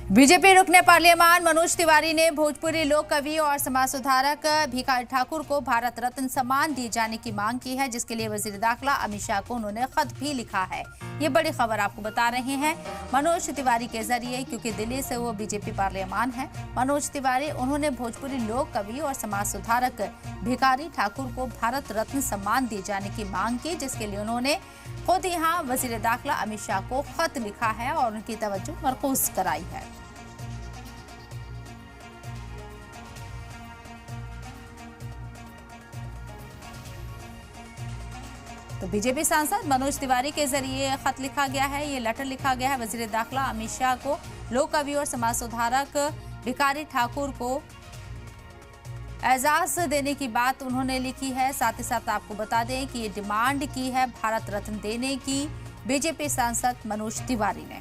BJP रुकने पार्लियामान मनोज तिवारी ने भोजपुरी लोक कवि और समाज सुधारक भिखारी ठाकुर को भारत रत्न सम्मान दिए जाने की मांग की है, जिसके लिए वजीर दाखिला अमित शाह को उन्होंने खत भी लिखा है। ये बड़ी खबर आपको बता रहे हैं मनोज तिवारी के जरिए, क्योंकि दिल्ली से वो बीजेपी पार्लियामान है। मनोज तिवारी उन्होंने भोजपुरी लोक कवि और समाज सुधारक भिखारी ठाकुर को भारत रत्न सम्मान दिए जाने की मांग की, जिसके लिए उन्होंने खुद यहाँ वजीर दाखिला अमित शाह को खत लिखा है और उनकी तवज्जो मरकूज कराई है। तो बीजेपी सांसद मनोज तिवारी के जरिए खत लिखा गया है, ये लेटर लिखा गया है वजीर दाखिला अमित शाह को। लोक कवि और समाज सुधारक भिखारी ठाकुर को एजाज देने की बात उन्होंने लिखी है। साथ ही साथ आपको बता दें कि ये डिमांड की है भारत रत्न देने की बीजेपी सांसद मनोज तिवारी ने।